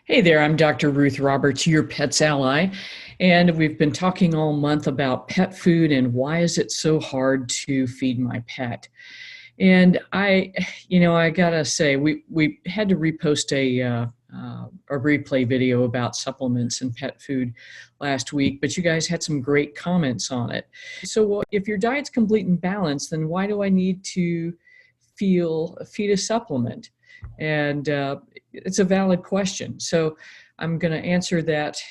Hey there, I'm Dr. Ruth Roberts, your pet's ally, and we've been talking all month about pet food and why is it so hard to feed my pet. And I gotta say, we had to repost a replay video about supplements and pet food last week, but you guys had some great comments on it. So if your diet's complete and balanced, then why do I need to feed a supplement? And it's a valid question. So I'm going to answer that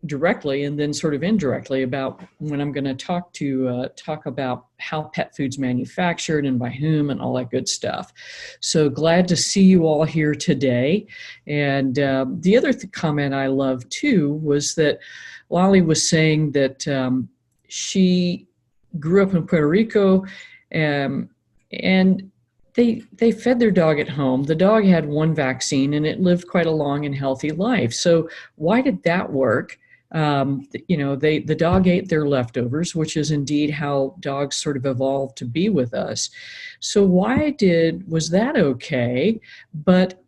directly and then sort of indirectly about when I'm going to talk about how pet food's manufactured and by whom and all that good stuff. So glad to see you all here today. And the other comment I love too was that Lolly was saying that she grew up in Puerto Rico, and they fed their dog at home. The dog had one vaccine and it lived quite a long and healthy life. So why did that work? The dog ate their leftovers, which is indeed how dogs sort of evolved to be with us. So was that okay? But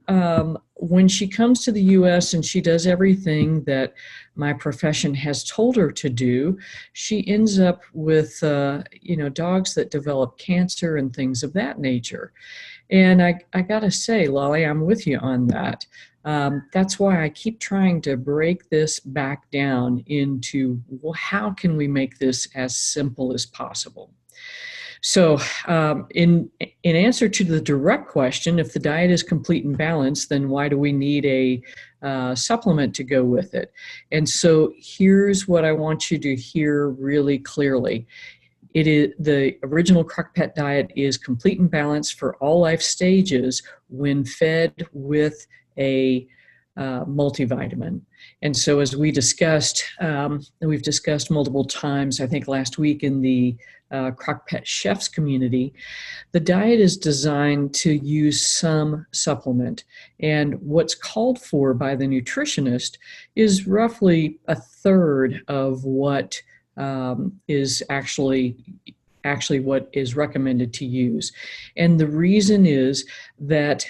when she comes to the US and she does everything that my profession has told her to do, she ends up with dogs that develop cancer and things of that nature. And I gotta say, Lolly, I'm with you on that. That's why I keep trying to break this back down into, well, how can we make this as simple as possible? So in answer to the direct question, if the diet is complete and balanced, then why do we need a supplement to go with it? And so here's what I want you to hear really clearly. It is the original CrockPet diet is complete and balanced for all life stages when fed with a multivitamin. And so as we discussed, we've discussed multiple times, I think last week in the CrockPet Chefs community, the diet is designed to use some supplement. And what's called for by the nutritionist is roughly a third of what is actually what is recommended to use. And the reason is that,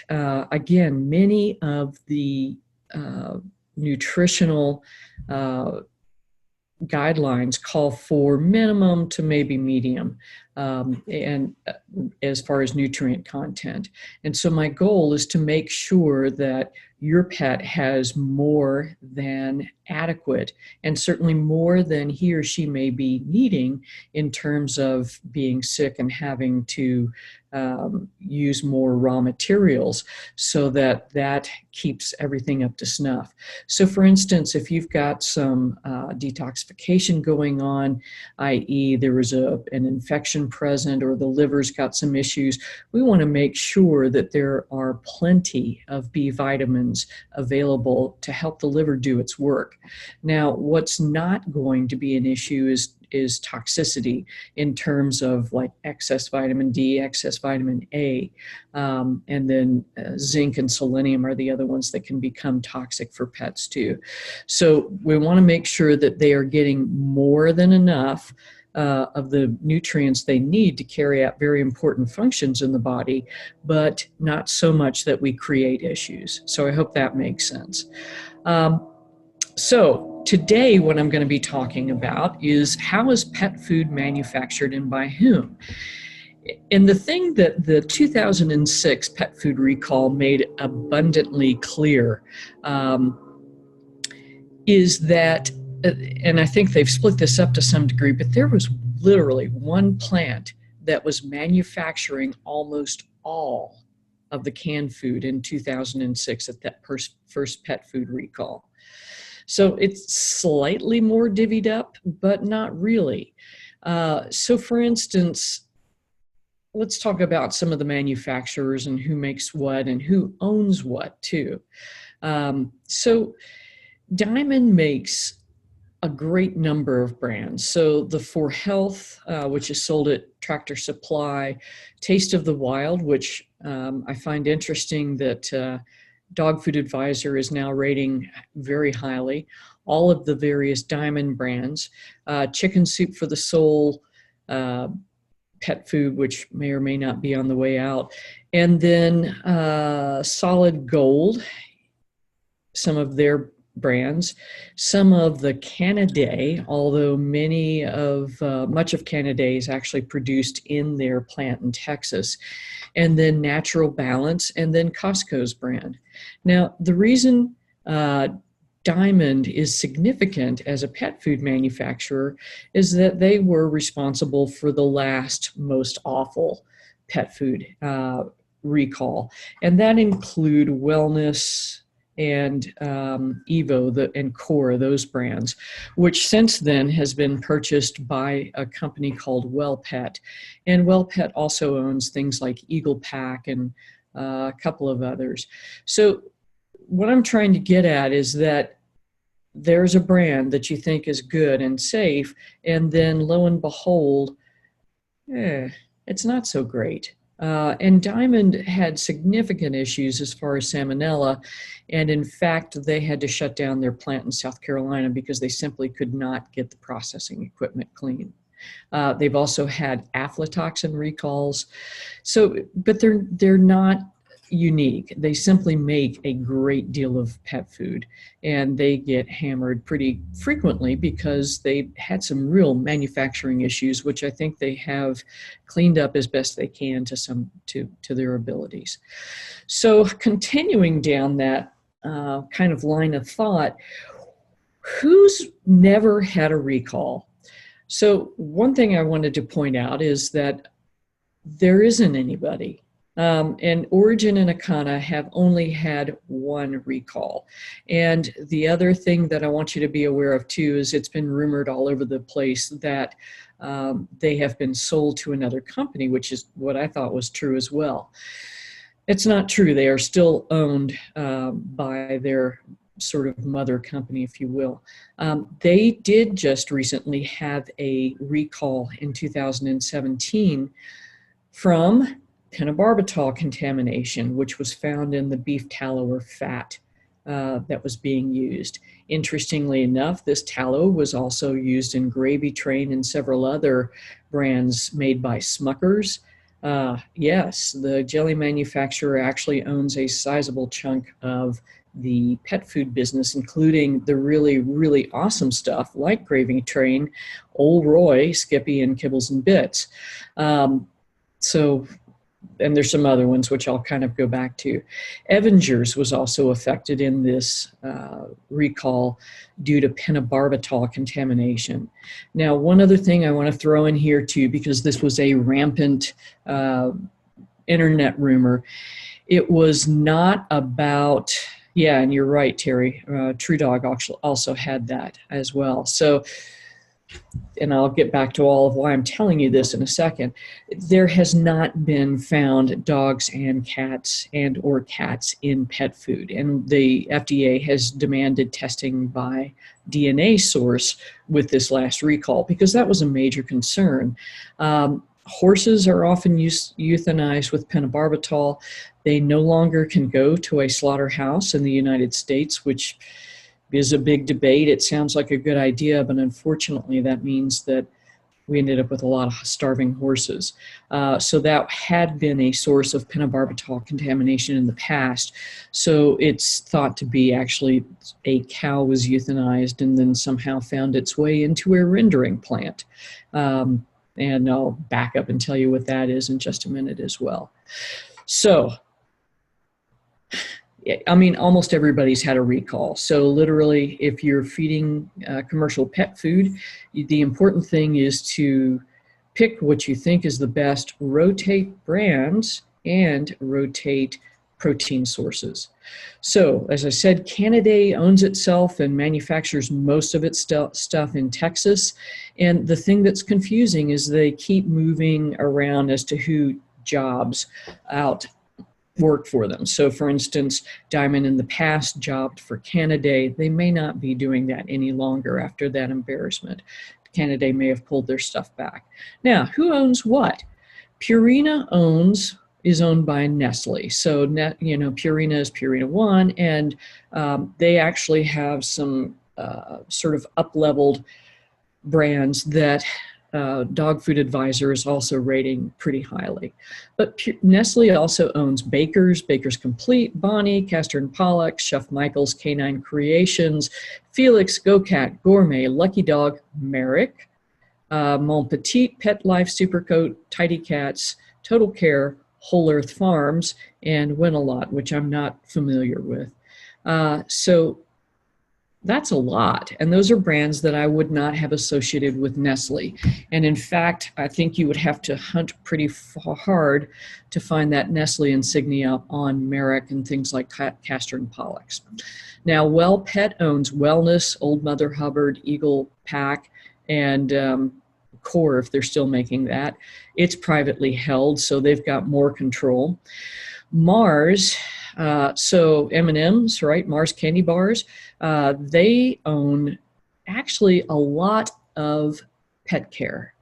again, many of the nutritional guidelines call for minimum to maybe medium, and as far as nutrient content. And so my goal is to make sure that your pet has more than adequate, and certainly more than he or she may be needing in terms of being sick and having to use more raw materials, so that keeps everything up to snuff. So for instance, if you've got some detoxification going on, i.e. there was an infection present or the liver's got some issues, we want to make sure that there are plenty of B vitamins available to help the liver do its work. Now, what's not going to be an issue is toxicity in terms of like excess vitamin D, excess vitamin A, and then zinc and selenium are the other ones that can become toxic for pets too. So we want to make sure that they are getting more than enough of the nutrients they need to carry out very important functions in the body, but not so much that we create issues. So I hope that makes sense. So today what I'm going to be talking about is how is pet food manufactured and by whom? And the thing that the 2006 pet food recall made abundantly clear is that, and I think they've split this up to some degree, but there was literally one plant that was manufacturing almost all of the canned food in 2006 at that first pet food recall. So it's slightly more divvied up, but not really. So for instance, let's talk about some of the manufacturers and who makes what and who owns what too. So Diamond makes a great number of brands. So the For Health, which is sold at Tractor Supply, Taste of the Wild, which I find interesting that Dog Food Advisor is now rating very highly, all of the various Diamond brands, Chicken Soup for the Soul, pet food, which may or may not be on the way out, and then Solid Gold some of their brands, some of the Canaday, although much of Canaday is actually produced in their plant in Texas, and then Natural Balance, and then Costco's brand. Now, the reason Diamond is significant as a pet food manufacturer is that they were responsible for the last most awful pet food recall, and that include Wellness and Evo and Core, those brands, which since then has been purchased by a company called WellPet. And WellPet also owns things like Eagle Pack and a couple of others. So what I'm trying to get at is that there's a brand that you think is good and safe, and then lo and behold, it's not so great. And Diamond had significant issues as far as salmonella, and in fact, they had to shut down their plant in South Carolina because they simply could not get the processing equipment clean. They've also had aflatoxin recalls. So, but they're not unique. They simply make a great deal of pet food, and they get hammered pretty frequently because they had some real manufacturing issues, which I think they have cleaned up as best they can to their abilities. So continuing down that kind of line of thought, who's never had a recall? So one thing I wanted to point out is that there isn't anybody. And Origin and Akana have only had one recall. And the other thing that I want you to be aware of too is it's been rumored all over the place that they have been sold to another company, which is what I thought was true as well. It's not true. They are still owned by their sort of mother company, if you will. They did just recently have a recall in 2017 from pentobarbital contamination, which was found in the beef tallow or fat that was being used. Interestingly enough, this tallow was also used in Gravy Train and several other brands made by Smucker's. Yes, the jelly manufacturer actually owns a sizable chunk of the pet food business, including the really, really awesome stuff like Gravy Train, Old Roy, Skippy, and Kibbles and Bits. And there's some other ones which I'll kind of go back to. Evanger's was also affected in this recall due to pentobarbital contamination. Now, one other thing I want to throw in here too, because this was a rampant internet rumor, it was not about, yeah, and you're right, Terry, True Dog also had that as well. So, and I'll get back to all of why I'm telling you this in a second, there has not been found dogs and cats or cats in pet food. And the FDA has demanded testing by DNA source with this last recall because that was a major concern. Horses are often euthanized with pentobarbital. They no longer can go to a slaughterhouse in the United States, which is a big debate. It sounds like a good idea, but unfortunately that means that we ended up with a lot of starving horses. So that had been a source of pentobarbital contamination in the past. So it's thought to be actually a cow was euthanized and then somehow found its way into a rendering plant. And I'll back up and tell you what that is in just a minute as well. So, I mean, almost everybody's had a recall. So literally, if you're feeding commercial pet food, the important thing is to pick what you think is the best, rotate brands, and rotate protein sources. So, as I said, Canaday owns itself and manufactures most of its stuff in Texas. And the thing that's confusing is they keep moving around as to who jobs out work for them. So for instance, Diamond in the past jobbed for Canaday. They may not be doing that any longer after that embarrassment. Canaday may have pulled their stuff back. Now, who owns what? Purina is owned by Nestle. So, Purina is Purina One, and they actually have some sort of up-leveled brands that Dog Food Advisor is also rating pretty highly. But Nestle also owns Baker's, Baker's Complete, Bonnie, Castor and Pollock, Chef Michael's Canine Creations, Felix, GoCat, Gourmet, Lucky Dog, Merrick, Mon Petit, Pet Life, Supercoat, Tidy Cats, Total Care, Whole Earth Farms, and Win-A-Lot, which I'm not familiar with. So that's a lot. And those are brands that I would not have associated with Nestle. And in fact, I think you would have to hunt pretty hard to find that Nestle insignia on Merrick and things like Castor and Pollux. Now, Well Pet owns Wellness, Old Mother Hubbard, Eagle Pack, and Core, if they're still making that. It's privately held, so they've got more control. Mars, so M&M's, right? Mars candy bars, they own actually a lot of pet care.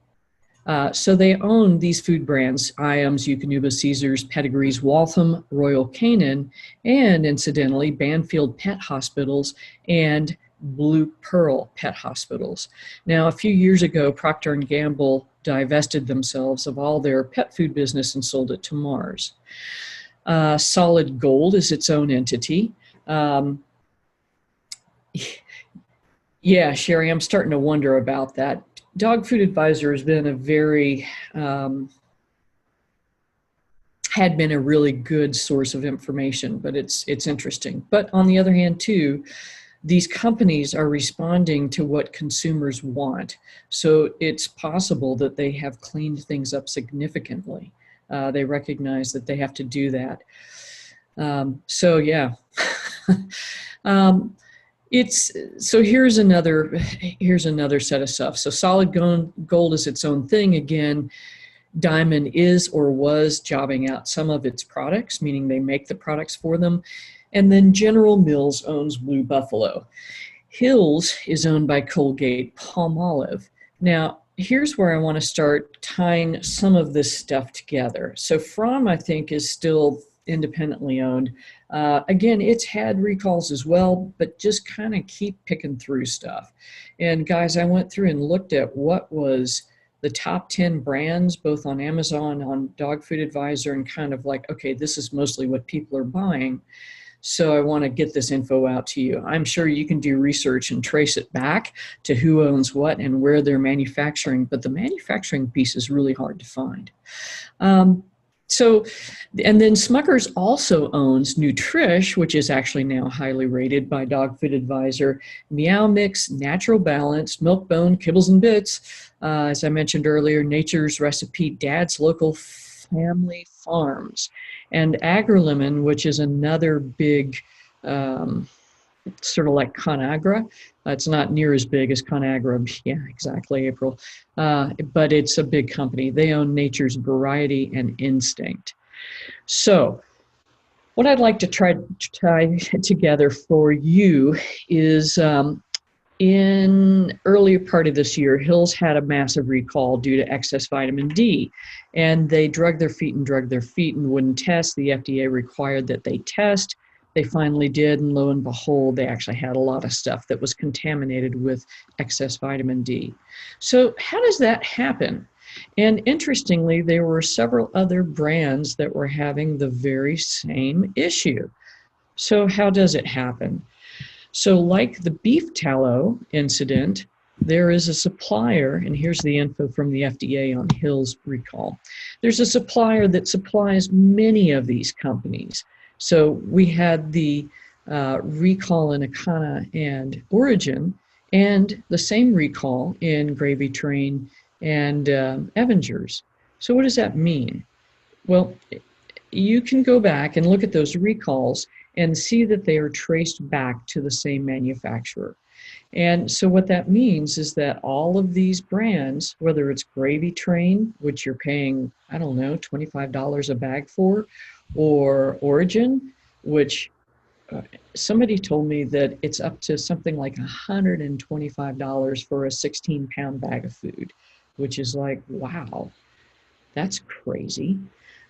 So they own these food brands, Iams, Eukanuba, Caesars, Pedigrees, Waltham, Royal Canin, and incidentally, Banfield Pet Hospitals and Blue Pearl Pet Hospitals. Now, a few years ago, Procter & Gamble divested themselves of all their pet food business and sold it to Mars. Solid Gold is its own entity. Yeah, Sherry, I'm starting to wonder about that. Dog Food Advisor has been a very, had been a really good source of information, but it's interesting. But on the other hand, too, these companies are responding to what consumers want. So it's possible that they have cleaned things up significantly. They recognize that they have to do that. So yeah, so here's another set of stuff. So Solid Gold is its own thing. Again, Diamond is or was jobbing out some of its products, meaning they make the products for them. And then General Mills owns Blue Buffalo. Hills is owned by Colgate Palmolive. Now, here's where I want to start tying some of this stuff together. So Fromm, I think, is still independently owned. Again, it's had recalls as well, but just kind of keep picking through stuff. And guys, I went through and looked at what was the top 10 brands, both on Amazon, on Dog Food Advisor, and kind of like, okay, this is mostly what people are buying. So I want to get this info out to you. I'm sure you can do research and trace it back to who owns what and where they're manufacturing, but the manufacturing piece is really hard to find. And then Smucker's also owns Nutrish, which is actually now highly rated by Dog Food Advisor, Meow Mix, Natural Balance, Milk-Bone, Kibbles and Bits, as I mentioned earlier, Nature's Recipe, Dad's Local Family Farms, and AgriLemon, which is another big, sort of like ConAgra. It's not near as big as ConAgra. Yeah, exactly, April. But it's a big company. They own Nature's Variety and Instinct. So what I'd like to try to tie together for you is in earlier part of this year, Hills had a massive recall due to excess vitamin D. And they drugged their feet and wouldn't test. The FDA required that they test. They finally did, and lo and behold, they actually had a lot of stuff that was contaminated with excess vitamin D. So how does that happen? And interestingly, there were several other brands that were having the very same issue. So how does it happen? So like the beef tallow incident, there is a supplier, and here's the info from the FDA on Hill's recall. There's a supplier that supplies many of these companies. So we had the recall in Akana and Origin, and the same recall in Gravy Train and Avengers. So what does that mean? Well, you can go back and look at those recalls and see that they are traced back to the same manufacturer. And so what that means is that all of these brands, whether it's Gravy Train, which you're paying, I don't know, $25 a bag for, or Origin, which somebody told me that it's up to something like $125 for a 16-pound bag of food, which is like, wow, that's crazy.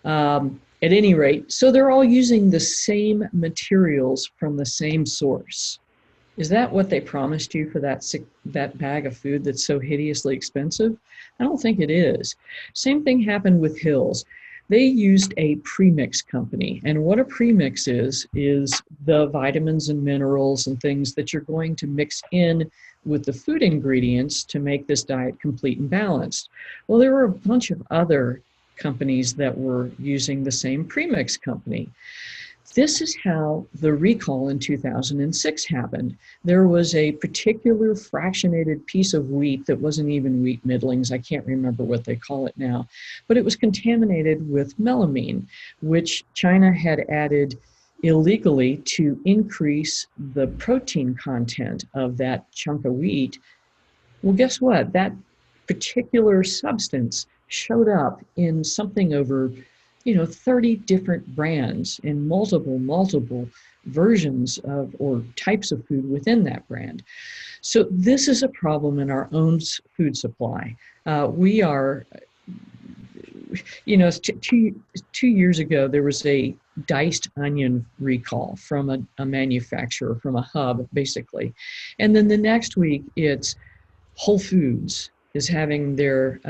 At any rate, so they're all using the same materials from the same source. Is that what they promised you for that bag of food that's so hideously expensive? I don't think it is. Same thing happened with Hills. They used a premix company, and what a premix is the vitamins and minerals and things that you're going to mix in with the food ingredients to make this diet complete and balanced. Well, there were a bunch of other companies that were using the same premix company. This is how the recall in 2006 happened. There was a particular fractionated piece of wheat that wasn't even wheat middlings. I can't remember what they call it now, but it was contaminated with melamine, which China had added illegally to increase the protein content of that chunk of wheat. Well, guess what? That particular substance showed up in something over 30 different brands in multiple versions of or types of food within that brand. So this is a problem in our own food supply. We are, two years ago, there was a diced onion recall from a manufacturer, from a hub, basically. And then the next week, it's Whole Foods is having their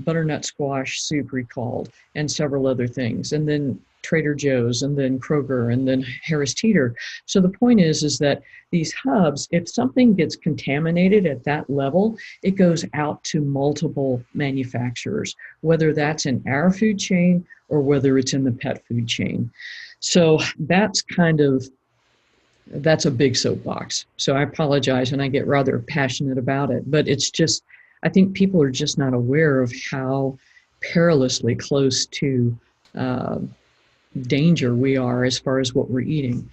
butternut squash soup recalled and several other things. And then Trader Joe's and then Kroger and then Harris Teeter. So the point is that these hubs, if something gets contaminated at that level, it goes out to multiple manufacturers, whether that's in our food chain or whether it's in the pet food chain. So that's a big soapbox. So I apologize, and I get rather passionate about it, but it's just, I think people are just not aware of how perilously close to danger we are as far as what we're eating.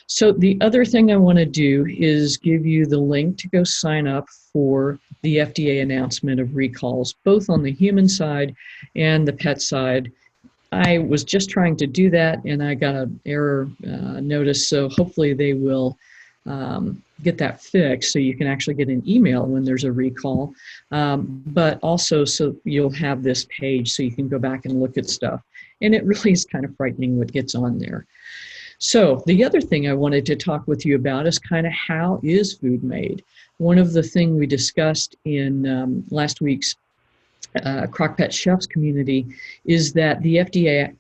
So the other thing I want to do is give you the link to go sign up for the FDA announcement of recalls, both on the human side and the pet side. I was just trying to do that, and I got an error notice, so hopefully they will get that fixed so you can actually get an email when there's a recall, but also so you'll have this page so you can go back and look at stuff. And it really is kind of frightening what gets on there. So the other thing I wanted to talk with you about is kind of how is food made? One of the things we discussed in last week's CrockPet Chefs community is that the FDA,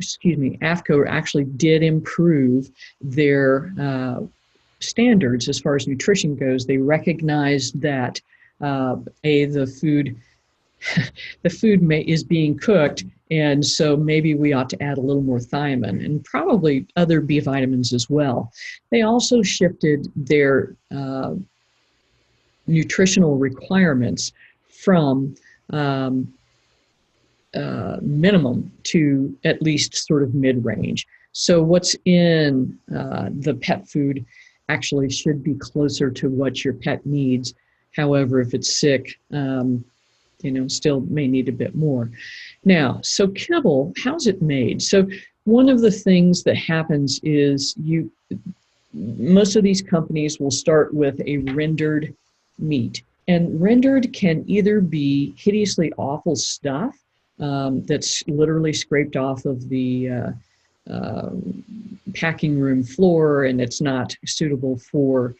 AFCO actually did improve their standards as far as nutrition goes. They recognized that the food is being cooked, and so maybe we ought to add a little more thiamine and probably other B vitamins as well. They also shifted their nutritional requirements from minimum to at least sort of mid-range. So what's in the pet food actually should be closer to what your pet needs. However, if it's sick, still may need a bit more. Now, so kibble, how's it made? So one of the things that happens is most of these companies will start with a rendered meat. And rendered can either be hideously awful stuff that's literally scraped off of the packing room floor, and it's not suitable for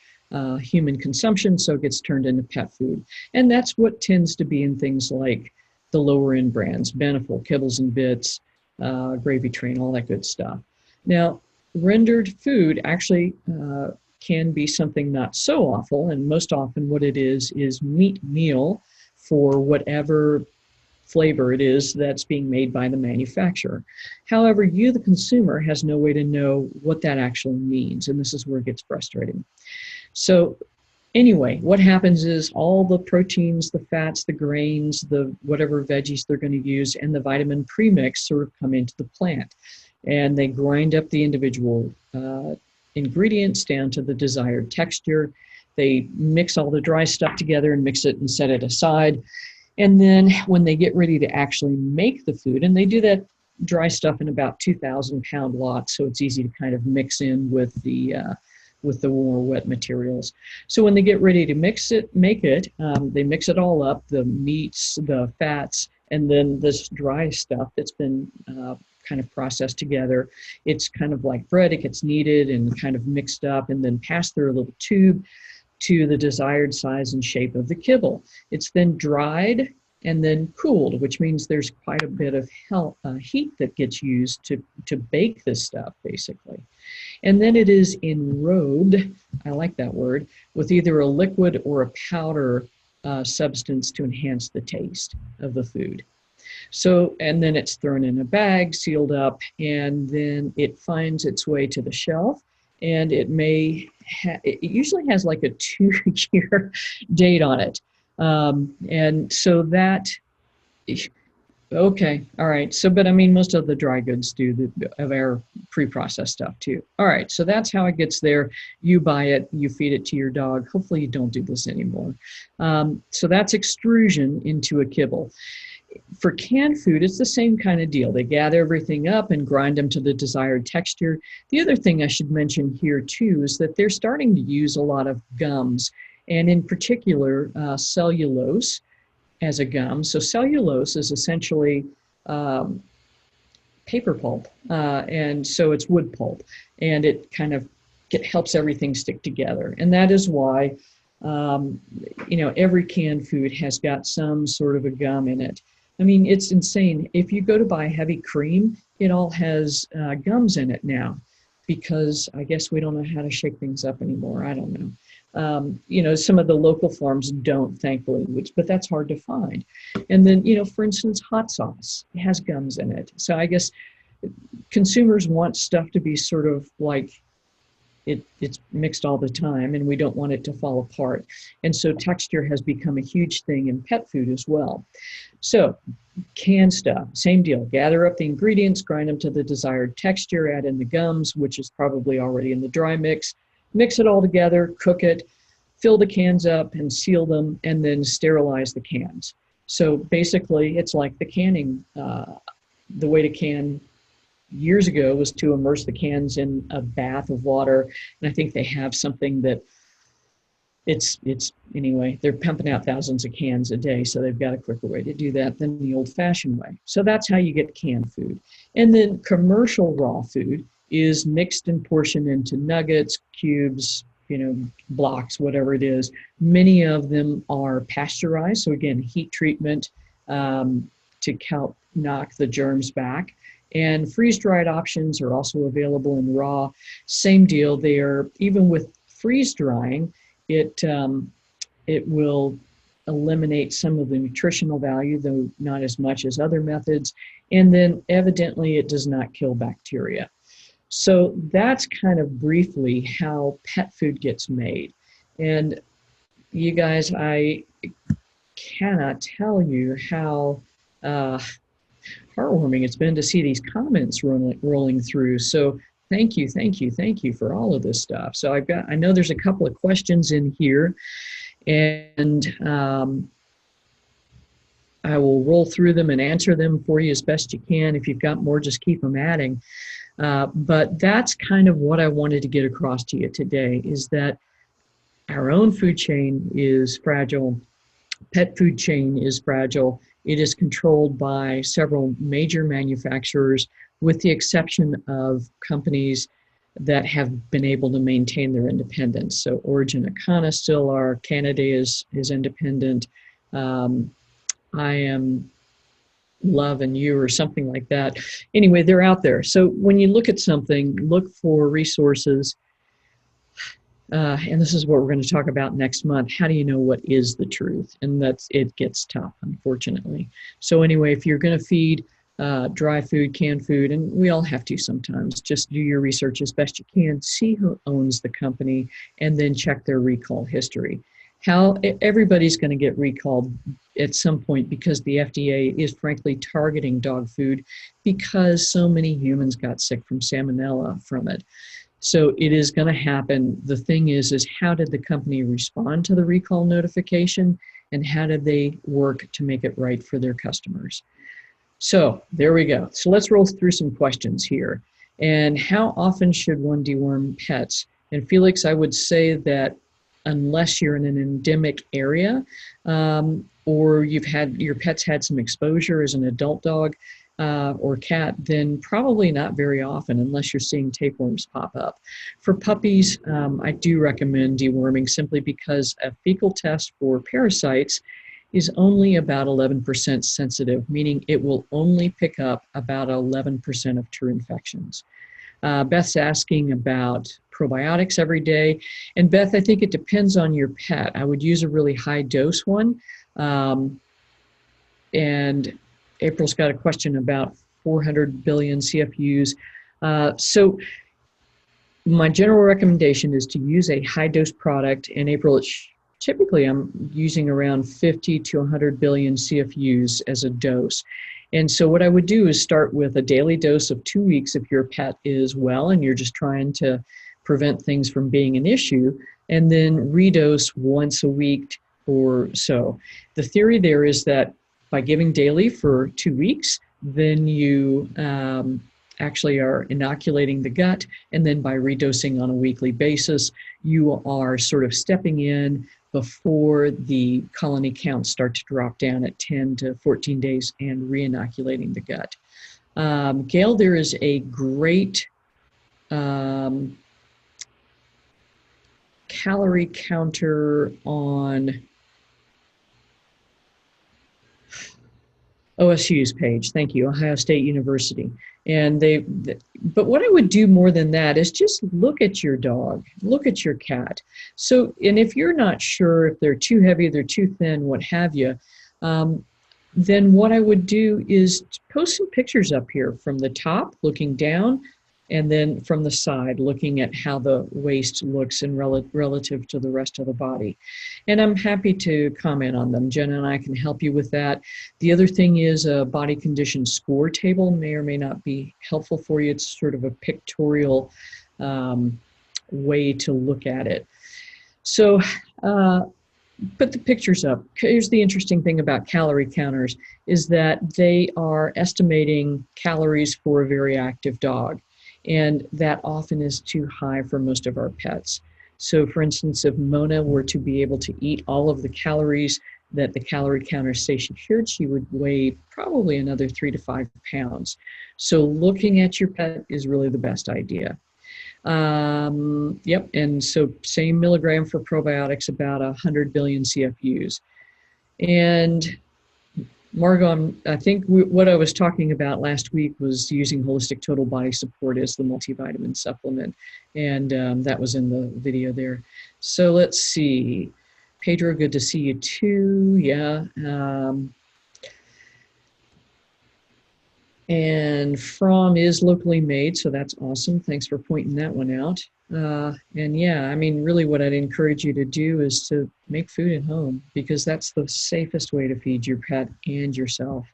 human consumption, so it gets turned into pet food. And that's what tends to be in things like the lower end brands, Beneful, Kibbles and Bits, Gravy Train, all that good stuff. Now, rendered food actually can be something not so awful, and most often what it is meat meal for whatever flavor it is that's being made by the manufacturer. However, you, the consumer, has no way to know what that actually means, and this is where it gets frustrating. So anyway, what happens is all the proteins, the fats, the grains, the whatever veggies they're going to use, and the vitamin premix sort of come into the plant, and they grind up the individual ingredients down to the desired texture. They mix all the dry stuff together and mix it and set it aside. And then when they get ready to actually make the food, and they do that dry stuff in about 2,000 pound lots, so it's easy to kind of mix in with the more wet materials. So when they get ready to make it, they mix it all up, the meats, the fats, and then this dry stuff that's been kind of processed together. It's kind of like bread. It gets kneaded and kind of mixed up and then passed through a little tube to the desired size and shape of the kibble. It's then dried and then cooled, which means there's quite a bit of heat that gets used to bake this stuff, basically. And then it is enrobed, I like that word, with either a liquid or a powder substance to enhance the taste of the food. So, and then it's thrown in a bag, sealed up, and then it finds its way to the shelf. And it it usually has like a 2-year date on it. And so that, okay, all right. So, but I mean, most of the dry goods do of our pre-processed stuff too. All right, so that's how it gets there. You buy it, you feed it to your dog. Hopefully you don't do this anymore. So that's extrusion into a kibble. For canned food, it's the same kind of deal. They gather everything up and grind them to the desired texture. The other thing I should mention here too is that they're starting to use a lot of gums, and in particular cellulose as a gum. So cellulose is essentially paper pulp, and so it's wood pulp, and it kind of helps everything stick together. And that is why every canned food has got some sort of a gum in it. I mean, it's insane. If you go to buy heavy cream, it all has gums in it now, because I guess we don't know how to shake things up anymore. I don't know. Some of the local farms don't, thankfully, but that's hard to find. And then, for instance, hot sauce has gums in it. So I guess consumers want stuff to be sort of like it's mixed all the time, and we don't want it to fall apart. And so texture has become a huge thing in pet food as well. So canned stuff, same deal. Gather up the ingredients, grind them to the desired texture, add in the gums, which is probably already in the dry mix. Mix it all together, cook it, fill the cans up and seal them, and then sterilize the cans. So basically, it's like the canning. The way to can years ago was to immerse the cans in a bath of water. And I think they have something that anyway, they're pumping out thousands of cans a day. So they've got a quicker way to do that than the old fashioned way. So that's how you get canned food. And then commercial raw food is mixed and portioned into nuggets, cubes, blocks, whatever it is. Many of them are pasteurized. So again, heat treatment to help knock the germs back. And freeze-dried options are also available in raw. Same deal. They are, even with freeze drying, it will eliminate some of the nutritional value, though not as much as other methods. And then evidently it does not kill bacteria. So that's kind of briefly how pet food gets made. And you guys, I cannot tell you how heartwarming it's been to see these comments rolling through. So thank you for all of this stuff. So I know there's a couple of questions in here, and I will roll through them and answer them for you as best you can. If you've got more, just keep them adding. But that's kind of what I wanted to get across to you today, is that our own food chain is fragile. Pet food chain is fragile. It is controlled by several major manufacturers, with the exception of companies that have been able to maintain their independence. So Origin and Akana still are. Canada is independent. I Am Love and You or something like that. Anyway, they're out there. So when you look at something, look for resources. And this is what we're going to talk about next month. How do you know what is the truth? And it gets tough, unfortunately. So anyway, if you're going to feed dry food, canned food, and we all have to sometimes, just do your research as best you can, see who owns the company, and then check their recall history. Everybody's going to get recalled at some point, because the FDA is frankly targeting dog food because so many humans got sick from salmonella from it. So it is going to happen. The thing is how did the company respond to the recall notification, and how did they work to make it right for their customers? So there we go. So let's roll through some questions here. And how often should one deworm pets? And Felix, I would say that unless you're in an endemic area, or your pet's had some exposure as an adult dog, or cat, then probably not very often unless you're seeing tapeworms pop up. For puppies, I do recommend deworming simply because a fecal test for parasites is only about 11% sensitive, meaning it will only pick up about 11% of true infections. Beth's asking about probiotics every day. And Beth, I think it depends on your pet. I would use a really high dose one. And April's got a question about 400 billion CFUs. So my general recommendation is to use a high dose product. In April, typically I'm using around 50 to 100 billion CFUs as a dose. And so what I would do is start with a daily dose of 2 weeks if your pet is well and you're just trying to prevent things from being an issue, and then redose once a week or so. The theory there is that by giving daily for 2 weeks, then you actually are inoculating the gut, and then by redosing on a weekly basis, you are sort of stepping in before the colony counts start to drop down at 10 to 14 days and re-inoculating the gut. Gail, there is a great calorie counter on OSU's page. Thank you, Ohio State University. And but what I would do more than that is just look at your dog, look at your cat. So, and if you're not sure if they're too heavy, they're too thin, what have you, then what I would do is post some pictures up here from the top looking down, and then from the side looking at how the waist looks in relative to the rest of the body. And I'm happy to comment on them. Jenna and I can help you with that. The other thing is a body condition score table may or may not be helpful for you. It's sort of a pictorial way to look at it. So put the pictures up. Here's the interesting thing about calorie counters is that they are estimating calories for a very active dog. And that often is too high for most of our pets. So for instance, if Mona were to be able to eat all of the calories that the calorie counter say she should, she would weigh probably another 3 to 5 pounds. So looking at your pet is really the best idea. Yep, and so same milligram for probiotics, about 100 billion CFUs. And Margot, I think what I was talking about last week was using Holistic Total Body Support as the multivitamin supplement, and that was in the video there. So let's see. Pedro, good to see you too. Yeah. And From is locally made, so that's awesome. Thanks for pointing that one out. And yeah, I mean, really what I'd encourage you to do is to make food at home, because that's the safest way to feed your pet and yourself.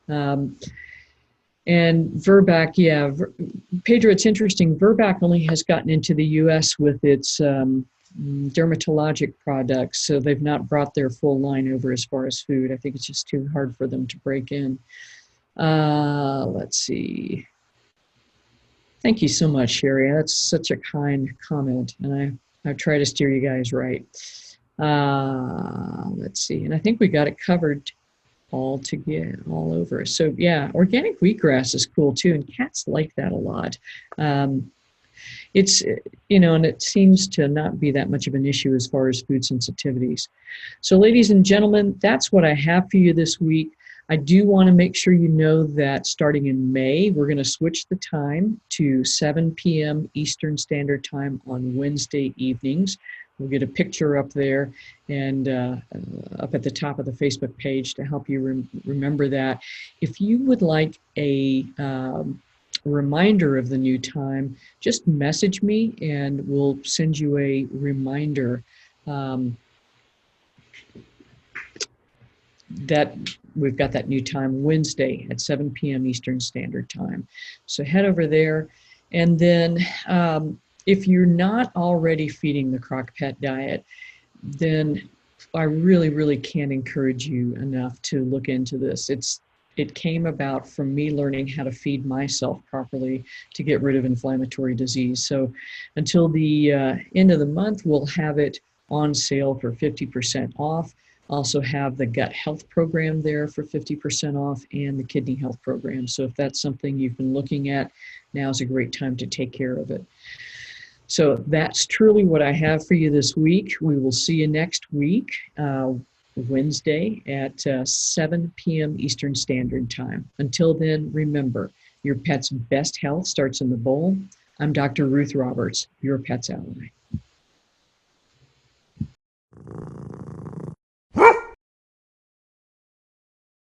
And Verbac, yeah, Pedro, it's interesting. Verbac only has gotten into the US with its dermatologic products, so they've not brought their full line over as far as food. I think it's just too hard for them to break in. Let's see. Thank you so much, Sherry. That's such a kind comment, and I try to steer you guys right. Let's see, and I think we got it covered all over. So yeah, organic wheatgrass is cool too, and cats like that a lot. It's, and it seems to not be that much of an issue as far as food sensitivities. So ladies and gentlemen, that's what I have for you this week. I do want to make sure you know that starting in May, we're going to switch the time to 7 p.m. Eastern Standard Time on Wednesday evenings. We'll get a picture up there and up at the top of the Facebook page to help you remember that. If you would like a reminder of the new time, just message me and we'll send you a reminder that we've got that new time Wednesday at 7 p.m. Eastern Standard Time. So head over there. And then if you're not already feeding the CrockPet Diet, then I really, really can't encourage you enough to look into this. It came about from me learning how to feed myself properly to get rid of inflammatory disease. So until the end of the month, we'll have it on sale for 50% off. Also have the gut health program there for 50% off and the kidney health program. So if that's something you've been looking at, now's a great time to take care of it. So that's truly what I have for you this week. We will see you next week, Wednesday at 7 p.m. Eastern Standard Time. Until then, remember, your pet's best health starts in the bowl. I'm Dr. Ruth Roberts, your pet's ally.